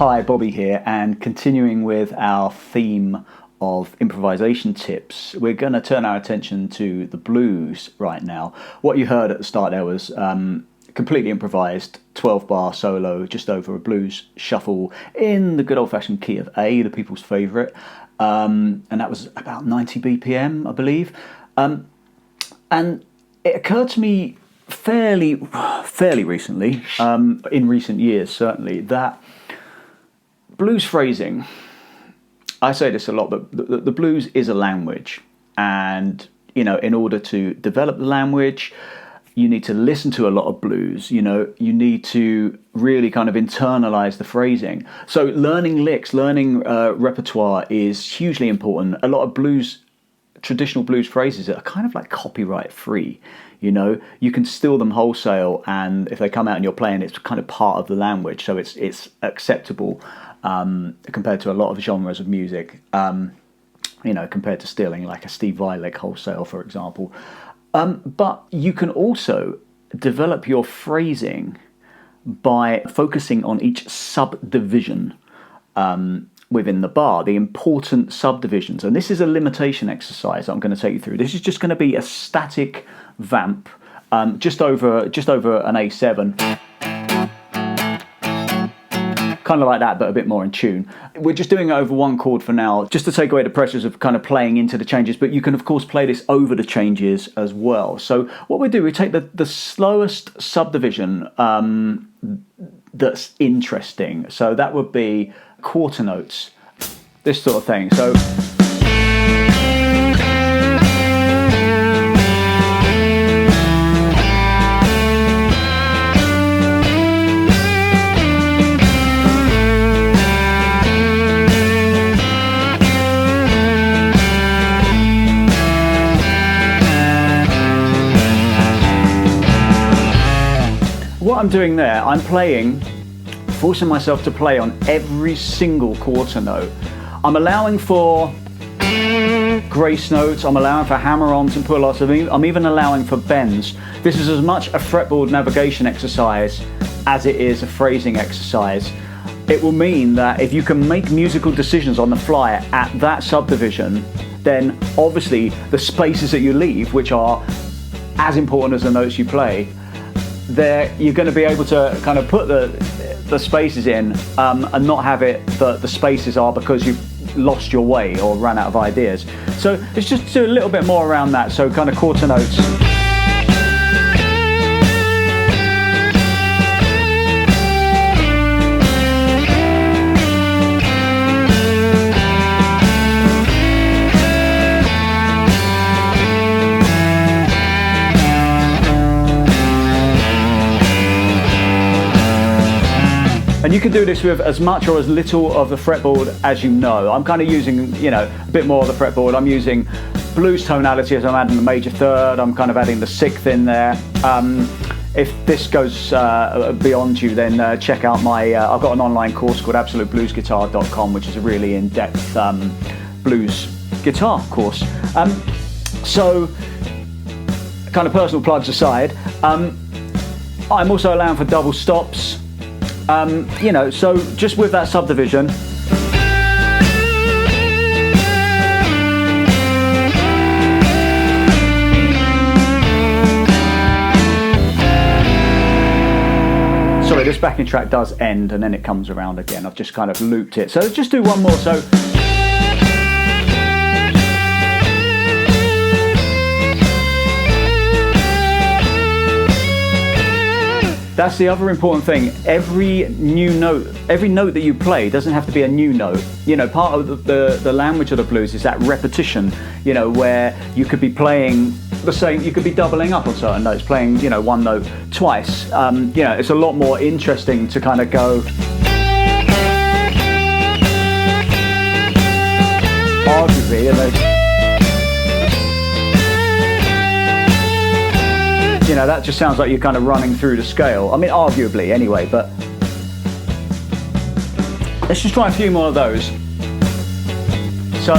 Hi, Bobby here, and continuing with our theme of improvisation tips, we're going to turn our attention to the blues right now. What you heard at the start there was completely improvised 12-bar solo, just over a blues shuffle in the good old-fashioned key of A, the people's favourite, and that was about 90 BPM, I believe. And it occurred to me fairly recently, in recent years certainly, that blues phrasing, I say this a lot, but the blues is a language, and in order to develop the language, you need to listen to a lot of blues. You need to really kind of internalize the phrasing. So learning licks, learning repertoire is hugely important. A lot of traditional blues phrases are kind of like copyright free. You can steal them wholesale, and if they come out and you're playing, it's kind of part of the language, so it's acceptable compared to a lot of genres of music. Compared to stealing like a Steve Vai lick wholesale, for example. But you can also develop your phrasing by focusing on each subdivision within the bar, the important subdivisions. And this is a limitation exercise I'm going to take you through. This is just going to be a static vamp, just over an A7. Kind of like that, but a bit more in tune. We're just doing it over one chord for now, just to take away the pressures of kind of playing into the changes, but you can of course play this over the changes as well. So what we do, we take the slowest subdivision that's interesting. So that would be quarter notes, this sort of thing. So what I'm doing there, I'm forcing myself to play on every single quarter note. I'm allowing for grace notes, I'm allowing for hammer-ons and pull-offs, I'm even allowing for bends. This is as much a fretboard navigation exercise as it is a phrasing exercise. It will mean that if you can make musical decisions on the fly at that subdivision, then obviously the spaces that you leave, which are as important as the notes you play, there you're going to be able to kind of put the spaces in and not have it that the spaces are because you've lost your way or ran out of ideas. So let's just do a little bit more around that. So kind of quarter notes. And you can do this with as much or as little of the fretboard as you know. I'm kind of using, a bit more of the fretboard. I'm using blues tonality as I'm adding the major third. I'm kind of adding the sixth in there. If this goes beyond you, then check out I've got an online course called absolutebluesguitar.com, which is a really in-depth blues guitar course. So, kind of personal plugs aside, I'm also allowing for double stops. So just with that subdivision, sorry, this backing track does end and then it comes around again. I've just kind of looped it. So just do one more. So that's the other important thing. Every note that you play doesn't have to be a new note. Part of the language of the blues is that repetition, where you could be playing the same, you could be doubling up on certain notes, playing, one note twice. It's a lot more interesting to kind of go, arguably, that just sounds like you're kind of running through the scale. I mean, arguably anyway, but let's just try a few more of those. So,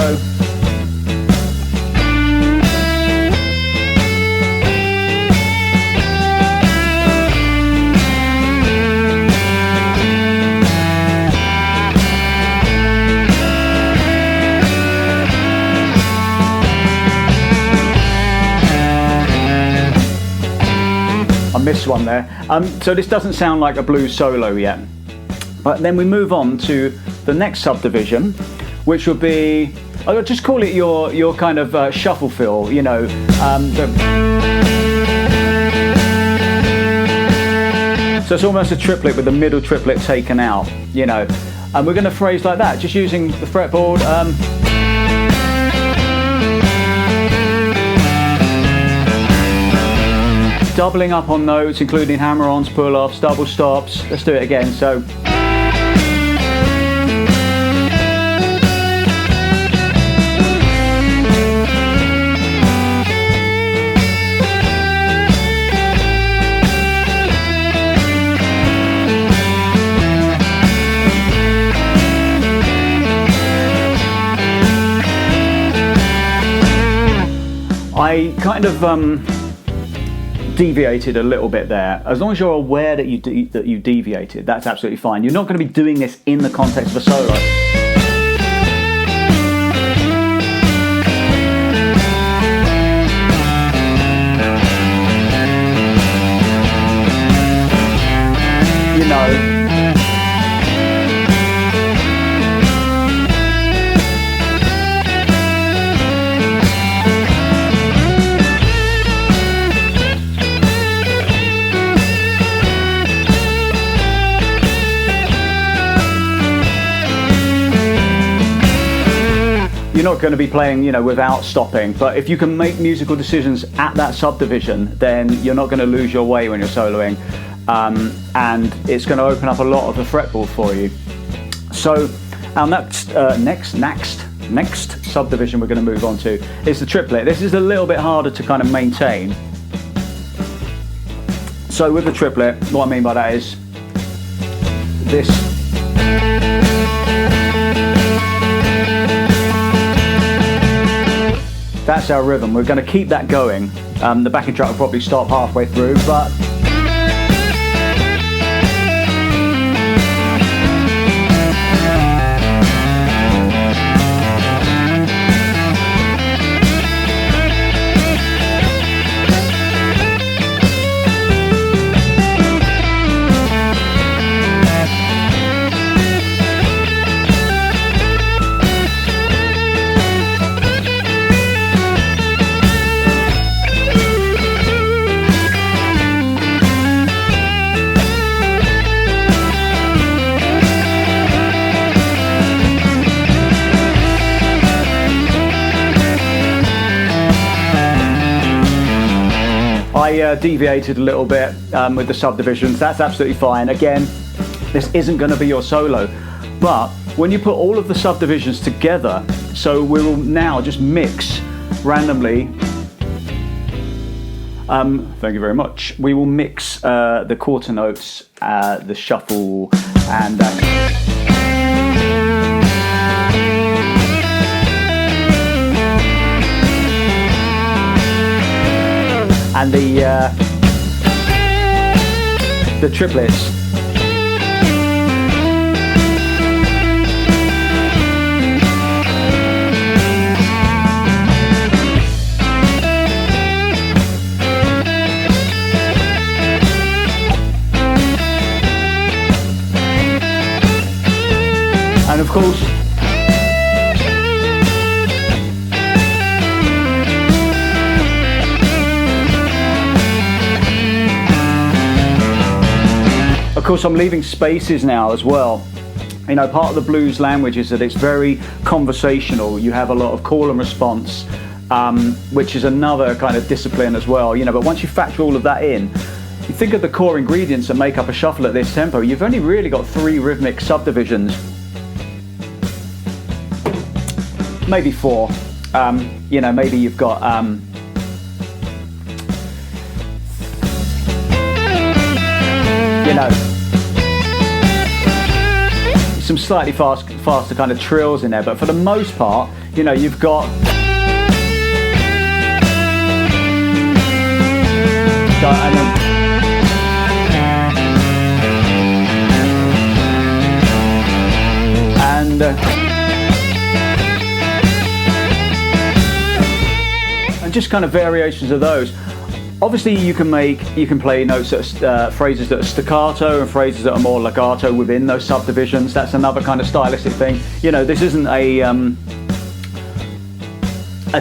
missed one there. So this doesn't sound like a blues solo yet. But then we move on to the next subdivision, which would be, I'll just call it your kind of shuffle fill, you know. So it's almost a triplet with the middle triplet taken out, you know. And we're going to phrase like that, just using the fretboard. Doubling up on notes, including hammer-ons, pull-offs, double stops. Let's do it again. So. I kind of deviated a little bit there. As long as you're aware that you deviated, that's absolutely fine. You're not going to be doing this in the context of a solo. You know. You're not going to be playing, you know, without stopping, but if you can make musical decisions at that subdivision, then you're not going to lose your way when you're soloing, and it's going to open up a lot of the fretboard for you. So our next subdivision we're going to move on to is the triplet. This is a little bit harder to kind of maintain. So with the triplet, what I mean by that is this. That's our rhythm. We're going to keep that going. The backing track will probably stop halfway through, but I deviated a little bit with the subdivisions. That's absolutely fine. Again, this isn't going to be your solo, but when you put all of the subdivisions together, so we will now just mix randomly. Thank you very much. We will mix the quarter notes, the shuffle, and the triplets. And of course, I'm leaving spaces now as well. You know, part of the blues language is that it's very conversational. You have a lot of call and response, which is another kind of discipline as well. You know, but once you factor all of that in, you think of the core ingredients that make up a shuffle at this tempo, you've only really got 3 rhythmic subdivisions. Maybe 4. You know, maybe you've got you know, some slightly faster kind of trills in there, but for the most part, you know, you've got and just kind of variations of those. Obviously, you can play notes that phrases that are staccato and phrases that are more legato within those subdivisions. That's another kind of stylistic thing. You know, this isn't a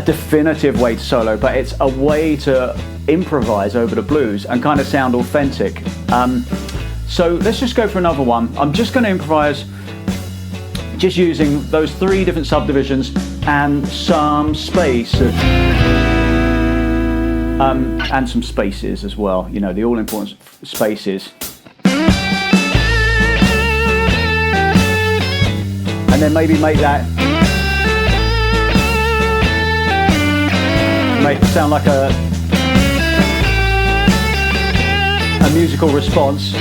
definitive way to solo, but it's a way to improvise over the blues and kind of sound authentic. So let's just go for another one. I'm just going to improvise just using those 3 different subdivisions and some space. And some spaces as well, you know, the all-important spaces. And then maybe make it sound like a musical response.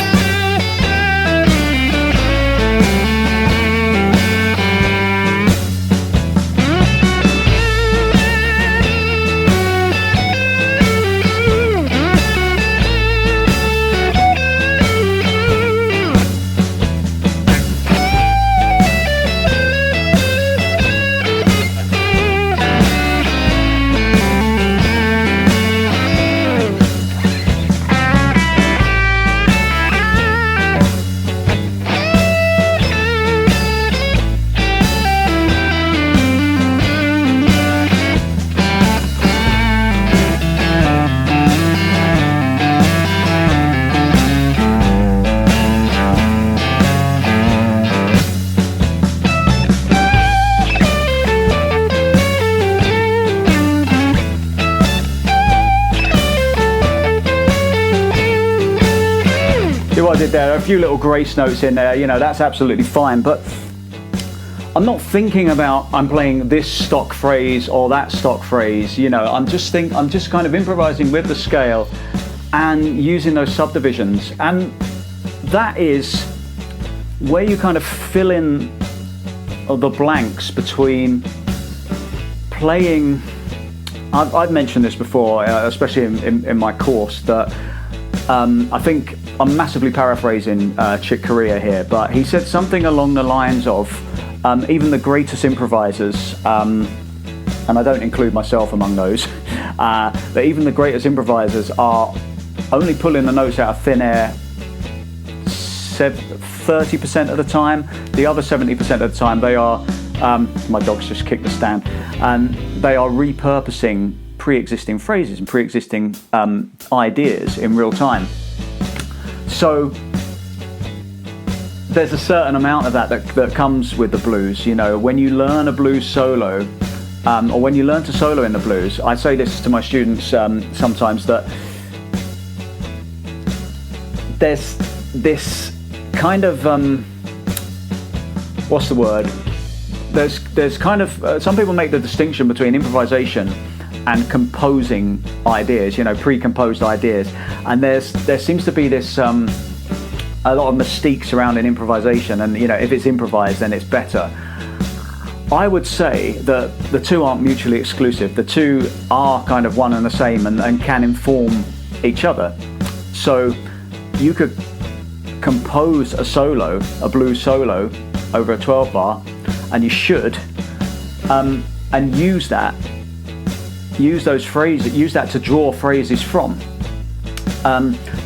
What I did there, a few little grace notes in there, you know, that's absolutely fine, but I'm not thinking about I'm playing this stock phrase or that stock phrase, you know, I'm just kind of improvising with the scale and using those subdivisions, and that is where you kind of fill in the blanks between playing. I've mentioned this before, especially in my course, that I think I'm massively paraphrasing Chick Corea here, but he said something along the lines of even the greatest improvisers, and I don't include myself among those, but even the greatest improvisers are only pulling the notes out of thin air 30% of the time. The other 70% of the time they are, my dog's just kicked the stand, and they are repurposing pre-existing phrases and pre-existing ideas in real time. So there's a certain amount of that comes with the blues. You know, when you learn a blues solo, or when you learn to solo in the blues, I say this to my students sometimes, that there's this kind of what's the word? There's kind of some people make the distinction between improvisation and composing ideas, you know, pre-composed ideas, and there seems to be this a lot of mystique surrounding improvisation, and you know, if it's improvised then it's better. I would say that the two aren't mutually exclusive. The two are kind of one and the same, and can inform each other. So you could compose a solo, a blues solo, over a 12 bar, and you should, and use those phrases, use that to draw phrases from.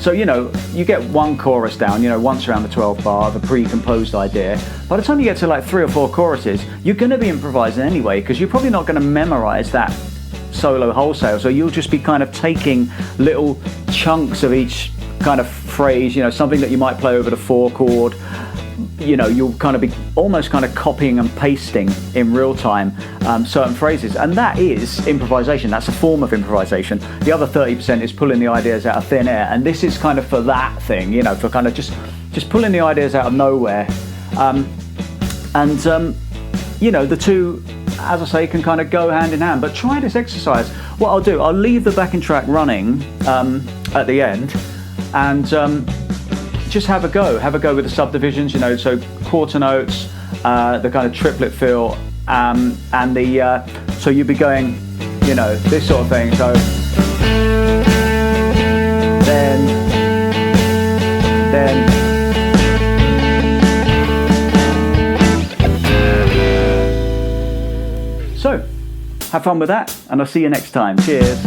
So, you know, you get one chorus down, you know, once around the 12 bar of a pre-composed idea. By the time you get to like 3 or 4 choruses, you're going to be improvising anyway, because you're probably not going to memorize that solo wholesale. So you'll just be kind of taking little chunks of each kind of phrase, you know, something that you might play over the 4 chord. You know, you'll kind of be almost kind of copying and pasting in real time certain phrases, and that is improvisation. That's a form of improvisation. The other 30% is pulling the ideas out of thin air, and this is kind of for that thing, you know, for kind of just pulling the ideas out of nowhere. You know, the two, as I say, can kind of go hand in hand. But try this exercise. What I'll do, I'll leave the backing track running at the end, and just have a go with the subdivisions, you know, so quarter notes, the kind of triplet feel, and the so you'd be going, you know, this sort of thing. So then. So have fun with that, and I'll see you next time. Cheers.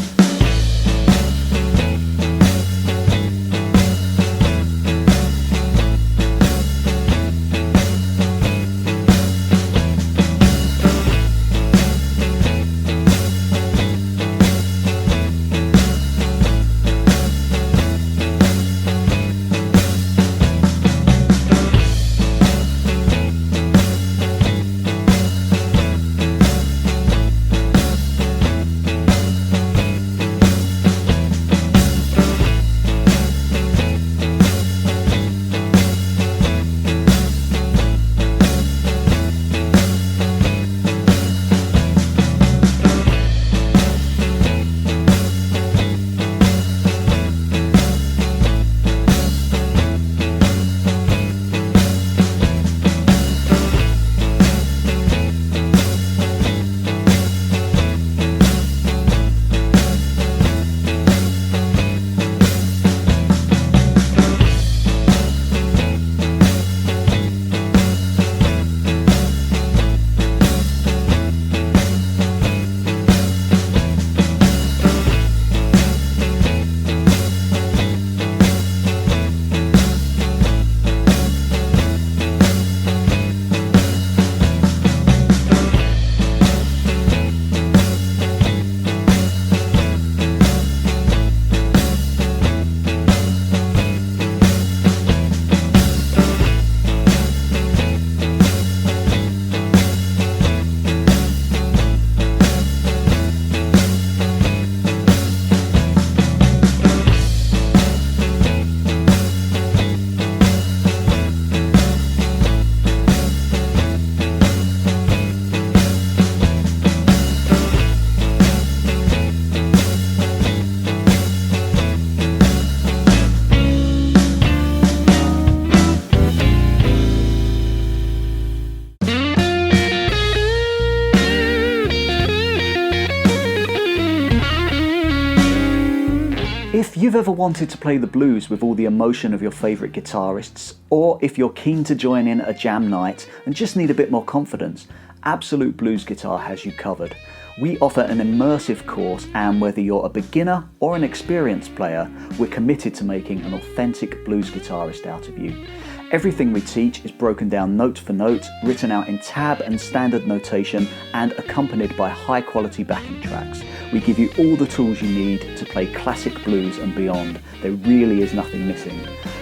you've ever wanted to play the blues with all the emotion of your favourite guitarists, or if you're keen to join in a jam night and just need a bit more confidence, Absolute Blues Guitar has you covered. We offer an immersive course, and whether you're a beginner or an experienced player, we're committed to making an authentic blues guitarist out of you. Everything we teach is broken down note for note, written out in tab and standard notation, and accompanied by high quality backing tracks. We give you all the tools you need to play classic blues and beyond. There really is nothing missing.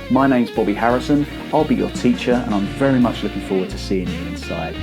My name's Bobby Harrison, I'll be your teacher, and I'm very much looking forward to seeing you inside.